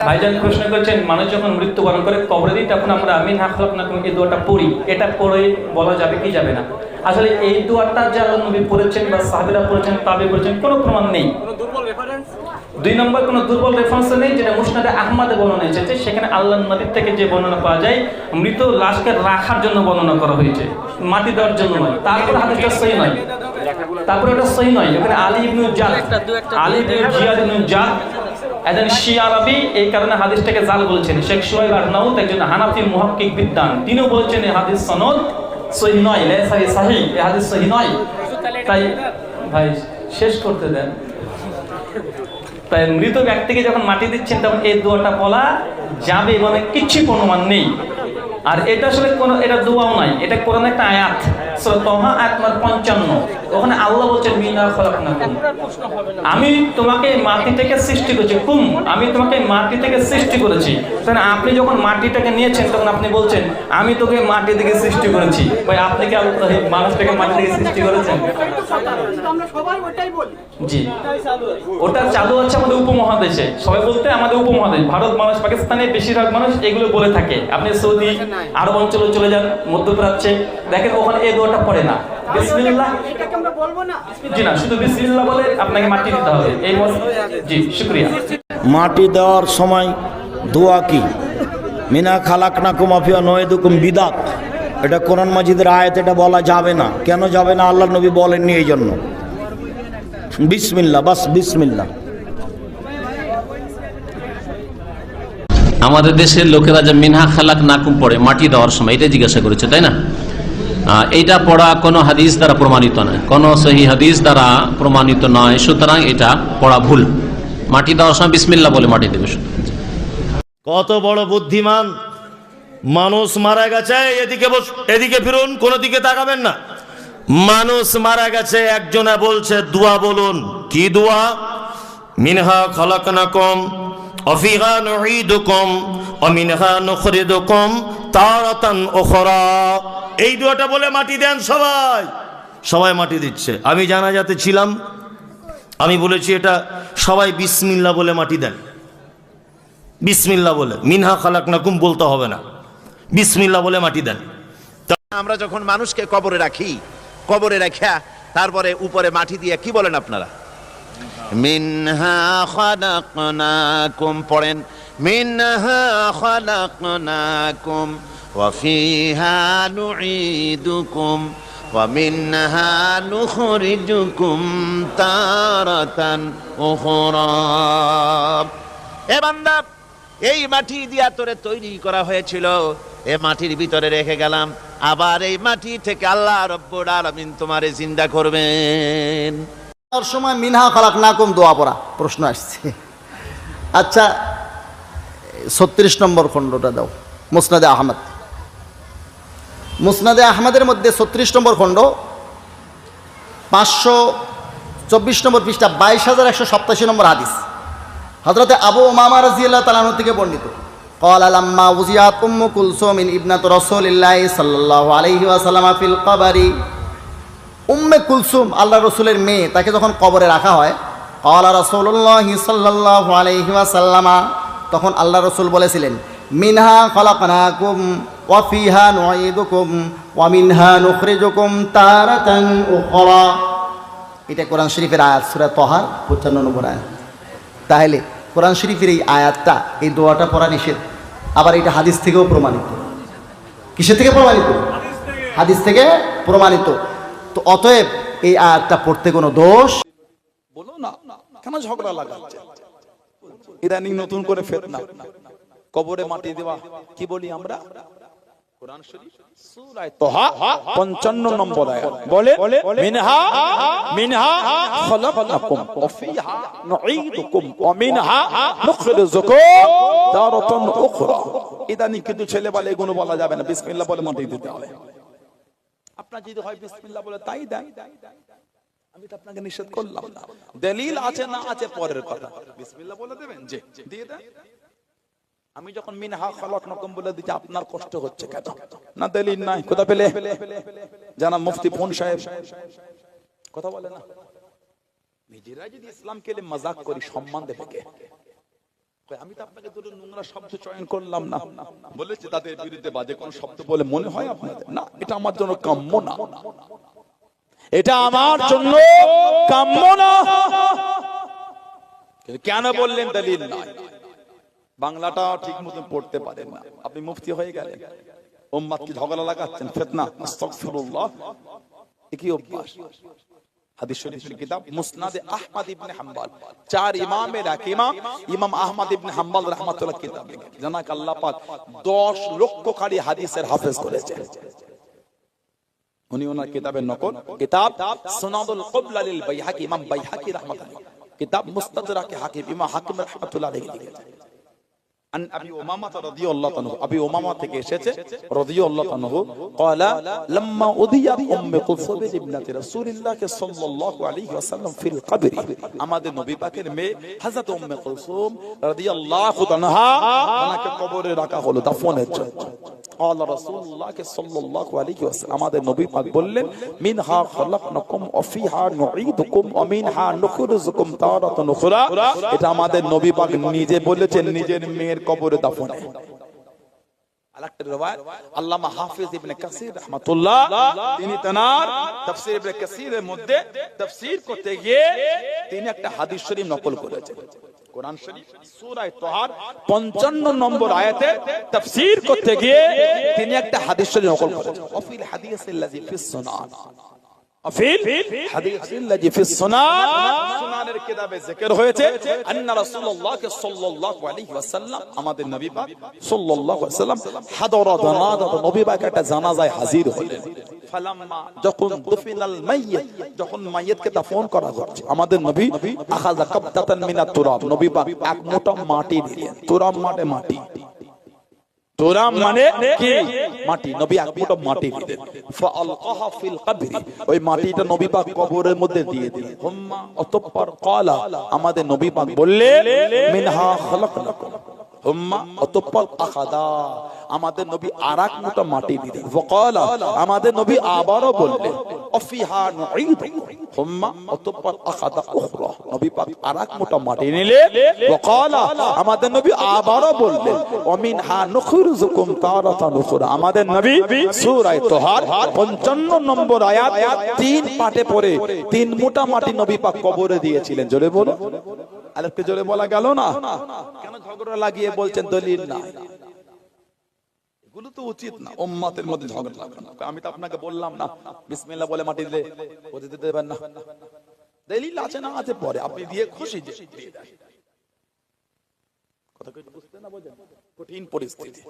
ভাইজান প্রশ্ন করেছেন, মানুষ যখন মৃত্যুবরণ করে কবরে দিই তখন আমরা মিনহা খালাকনাকুম এই দোয়াটা পড়ি, এটা পড়ে বলা যাবে কি যাবে না? আসলে এই দোয়াটা যে আল্লাহর নবী পড়েছেন বা সাহাবীরা পড়েছেন, তাবে পড়েছেন, কোনো প্রমাণ নেই। দুই নম্বর, কোনো দুর্বল রেফারেন্স নেই যেটা মুসনাদে আহমদে বর্ণনা এসেছে। সেখানে আল্লাহর নবীর থেকে যে বর্ণনা পাওয়া যায়, মৃত লাশকে রাখার জন্য বর্ণনা করা হয়েছে, মাটি দেওয়ার জন্য নয়। তারপর হাদিসটা সহিহ নয়, তারপরে এটা সহিহ নয়। এখানে আলী ইবনে জিয়াদ ইবনে জাদ একজন শিয়া রাবি, এই কারণে হাদিসটাকে জাল বলেছেন। শেখ শুআইব আরনাউত একজন হানাফি মুহাক্কিক বিদ্বান, তিনিও বলেছেন এই হাদিস সনদ সহিহ নয়, লাইসা সহিহ, এই হাদিস সহিহ নয়। তাই ভাই শেষ করতে দেন। তাই মৃত ব্যক্তিকে যখন মাটি দিচ্ছেন তখন এই দোয়াটা বলা যাবে, মানে কিচ্ছু প্রমাণ নেই। আর এটা আসলে কোনো, এটা দোয়াও নাই, এটা কোরআনের একটা আয়াত, সূরা তাহা আয়াত নম্বর 55। ওখানে আল্লাহ বলছেন মিনহা খালাকনাকুম, আমি তোমাকে মাটি থেকে সৃষ্টি করেছি। কুম, আমি তোমাকে মাটি থেকে সৃষ্টি করেছি। তাহলে আপনি যখন মাটিটাকে নিয়েছেন তখন আপনি বলছেন আমি তোকে মাটি থেকে সৃষ্টি করেছি। ভাই আপনি কি মানুষটাকে মাটি থেকে সৃষ্টি করেছেন? জি, ওটা চালু আছে আমাদের উপমহাদেশে। সবাই বলতে আমাদের উপমহাদেশ, ভারত, মানুষ, পাকিস্তানে বেশিরভাগ মানুষ এগুলো বলে থাকে। আপনি সৌদি আরব অঞ্চলে চলে যান, মধ্যপ্রাচ্যে, দেখেন ওখানে এই দোয়াটা পড়ে না। বিসমিল্লাহ, জি না, শুধু বিসমিল্লাহ বলে আপনাকে মাটি দিতে হবে। এই জি, শুকরিয়া। মাটি দেওয়ার সময় দোয়া কি? মিনা খালাকনাকুম আফিয়া নয়দুকুম বিদাত, এটা কোরআন মাজিদের আয়াত, এটা বলা যাবে না। কেন যাবে না? আল্লাহর নবী বলেননি এই জন্য। বিসমিল্লাহ, বাস বিসমিল্লাহ। আমাদের দেশের লোকেরা যে মিনহা খালাকনাকুম পড়ে মাটি দেওয়ার সময়, এটা জিজ্ঞাসা করেছে, তাই না? এইটা পড়া কোনো হাদিস দ্বারা প্রমাণিত নয়, কোনো সহিহ হাদিস দ্বারা প্রমাণিত নয়, সুতরাং এটা পড়া ভুল। মাটি দেওয়ার সময় বিসমিল্লাহ বলে মাটি দেবে। কত বড় বুদ্ধিমান মানুষ মারা গেছে, এদিকে এদিকে ফিরুন, কোনো দিকে তাকাবেন না। মানুষ মারা গেছে, একজনে বলছে দোয়া বলুন। কি দোয়া? মিনহা খালাকনাকুম ওয়াফিহা নুঈদুকুম ওয়া মিনহা নুখরিজুকুম তারাতান উখরা। এই দোয়াটা বলে মাটি দেন সবাই। সবাই মাটি দিচ্ছে। আমি জানাজাতে ছিলাম, আমি বলেছি এটা সবাই বিসমিল্লাহ বলে মাটি দেন। বিসমিল্লাহ বলে, মিনহা খালাকনাকুম বলতে হবে না, বিসমিল্লাহ বলে মাটি দেন। আমরা যখন মানুষকে কবরে রাখি, কবরে রাখা তারপরে উপরে মাটি দিয়ে কি বলেন আপনারা? মিনহা খালাকনাকুম পড়েন, মিনহা খালাকনাকুম ওয়া ফিহা নুঈদুকুম ওয়া মিনহা নুখরিজুকুম তারাতান উখরা। এ বান্দা, এই মাটি দিয়া তোরে তৈরি করা হয়েছিল, এ মাটির ভিতরে রেখে গেলাম, আবার এই মাটি থেকে আল্লাহ রব্বুল আলামিন তোমারে জিন্দা করবেন। তার সময় মিনহা খালাকনাকুম দোয়া পড়া প্রশ্ন আসছে। আচ্ছা, 36 নম্বর খণ্ডটা দাও, মুসনাদে আহমদ। মুসনাদে আহমদের মধ্যে 36 নম্বর খণ্ড, 524 নম্বর পৃষ্ঠা, 22,187 নম্বর হাদিস। হযরতে আবু উমামা রাদিয়াল্লাহু তাআলা আনহু থেকে বর্ণিত, قال لما وزيات أم كلثوم ابنة رسول الله صلى الله عليه وسلم في القبر, উম্মে কুলসুম আল্লাহ রসুলের মেয়ে, তাকে যখন কবরে রাখা হয়, قال رسول الله صلى الله عليه وسلم, তখন আল্লাহ রসুল বলেছিলেন মিনহা খলাকনাকুম ওয়া ফিহা নুঈদুকুম ওয়া মিনহা নুখরিজুকুম তারাতান উখরা। এটা কোরআন শরীফের আয়াত, সূরা তাহার 55 নম্বর আয়াত। তাহলে কোরআন শরীফের এই আয়াতটা, এই দোয়াটা পড়া নিষেধ। আবার এটা হাদিস থেকেও প্রমাণিত। কিসের থেকে প্রমাণিত? হাদিস থেকে প্রমাণিত। তো অতএব এই আয়াতটা পড়তে কোনো দোষ বলো না, কেন ঝগড়া লাগাচ্ছে? ইদানিং নতুন করে ফিতনা, কবরে মাটি দেওয়া। কি বলি আমরা? কোরআন শরীফ সূরা তাহা 55 নম্বর আয়াত বলে মিনহা খালাকনাকুম ওয়া ফিহা নুঈদুকুম ওয়া মিনহা নুখরিজুকুম তারাতান উখরা। ইদানিং কিন্তু ছেলে বলে এগুলো বলা যাবে না, বিসমিল্লাহ বলে মাটি দিতে হবে। আপনার যদি হয় বিসমিল্লাহ বলে তাই দেন, আমি তো আপনাকে নিষেধ করলাম না। দলিল আছে না আছে পরের কথা, বিসমিল্লাহ বলে দেবেন, যে দিয়ে দেন। আমি যখন মিনহা খালাকনাকুম বলে দিচ্ছি, আপনার কষ্ট হচ্ছে কেন? না দলিল নাই, কোথা পেলে? জানা মুফতি ফোন সাহেব কথা বলে না। নিজেরা যদি ইসলামকে মজাক করি, সম্মান দেবে কে? আমি তো আপনাকে দুটো নোংরা শব্দ চয়ন করলাম না, বলেছে তাদের বিরুদ্ধে বাজে কোন শব্দ বলে মনে হয় আপনাদের? না, এটা আমার জন্য কাম্য না, এটা আমার জন্য কাম্য না। কেন বললেন? দলিল নাই, বাংলাটা ঠিক মতন পড়তে পারেন না, আপনি মুফতি হয়ে গেলেন, উম্মাদকে ঝগড়া লাগাচ্ছেন, ফিতনা। আস্তাগফিরুল্লাহ, কি অভ্যাস? হাদিস শরীফের কিতাব মুসনাদ আহমদ ইবনে হাম্বল, চার ইমামের এক ইমাম ইমাম আহমদ ইবনে হাম্বল রাহমাতুল্লাহ কিতাব লিখেছেন। জানাক আল্লাহ পাক 10 লক্ষ খালি হাদিসের হাফেজ করেছেন। উনি ওনার কিতাবের নকল, কিতাব সুনাদুল কুবলা লিল বাইহাকি, ইমাম বাইহাকি রাহমাতুল্লাহ, কিতাব মুস্তাদরাক হাকিম, ইমাম হাকিম রাহমাতুল্লাহ আলাইহি লিখেছেন। আন আবি উমামা রাদিয়াল্লাহু আনহু, আবি উমামা থেকে এসেছে রাদিয়াল্লাহু আনহু, ক্বালা লাম্মা উদিয়াত উম্মে কুলসুম ইবনাতি রাসূলিল্লাহ সাল্লাল্লাহু আলাইহি ওয়াসাল্লাম ফিল কবরি, আমাদের নবী পাকের মেয়ে হযরত উম্মে কুলসুম রাদিয়াল্লাহু আনহা, ওনাকে কবরে রাখা হলো দাফনের জন্য। ক্বালা রাসূলুল্লাহ সাল্লাল্লাহু আলাইহি ওয়াসাল্লাম, আমাদের নবী পাক বললেন, মিনহা খালাকনাকুম ওয়া ফিহা নুঈদুকুম ওয়া মিনহা নুখরিজুকুম তারাতান উখরা। এটা আমাদের নবী পাক নিজে বলেছেন নিজের মেয়ের কবরে দাফনে। আরেকটা riwayat আল্লামা হাফিজ ইবনে কাসির রাহমাতুল্লাহ, তিনি তার তাফসীর ইবনে কাসিরের মধ্যে তাফসীর করতে গিয়ে তিনি একটা হাদিস শরীফ নকল করেছেন। কোরআন শরীফ সূরা তাহার 55 নম্বর আয়াতে তাফসীর করতে গিয়ে তিনি একটা হাদিস শরীফ নকল করেছেন। অফিল হাদিসিল্লাযী ফিস সুনান, অফিল হাদিসিল্লাযী ফিস সুনান, সুনানের কিতাবে যিকির হয়েছে আন্না রাসূলুল্লাহ সাল্লাল্লাহু আলাইহি ওয়াসাল্লাম, আমাদের নবী পাক সাল্লাল্লাহু আলাইহি ওয়াসাল্লাম হাদরা জানাজা, নবী পাক একটা জানাজায় হাজির হলেন। ফালাম্মা, যখন দুফিনাল মাইয়িত, যখন মাইয়িতকে দাফন করা হচ্ছে, আমাদের নবী আখাযা কাবদাতান মিনাত তুরাব, নবী পাক এক মোটা মাটি নিলেন। তুরাব মানে মাটি, তুরাব মানে কি? মাটি। নবী এক মোটা মাটি নিলেন, ফাআলকাহা ফিল কবরি, ওই মাটিটা নবী পাক কবরের মধ্যে দিয়ে দিলেন। হুম্মা, অতঃপর ক্বালা, আমাদের নবী পাক বললেন, মিনহা খালাকনাকুম, হুম্মা, অতঃপর আখাদা, আমাদের নবী আরেক মোটা মাটি দিলেন। ওয়াকালা, আমাদের নবী আবারও বললেন, অফিহা নুঈদুকুম, হুম্মা, অতঃপর আখাদা উখরা, নবী পাক আরেক মোটা মাটি নিলেন। ওয়াকালা, আমাদের নবী আবারও বললেন, ওয়ামিনহা নুখরিজুকুম তারাতান উখরা, আমাদের নবী সূরা তাহার 55 নম্বর আয়াত 3 পাঠে পড়ে 3 মোটা মাটি নবী পাক কবরে দিয়েছিলেন। জোরে বলো, আরেকটু জোরে বলা গেল না? কেন ঝগড়া লাগিয়ে বলছেন দলিল নাই? এগুলো তো উচিত না, উম্মতের মধ্যে ঝগড়া লাগানো। আমি তো আপনাকে বললাম না বিসমিল্লাহ বলে মাটি দিলে ওতে দিতে দেবেন না, দলিল আছে না আছে পরে, আপনি দিয়ে খুশি যে দিয়ে দেন। কথা কই বুঝতে না, বোঝেন? কঠিন পরিস্থিতি।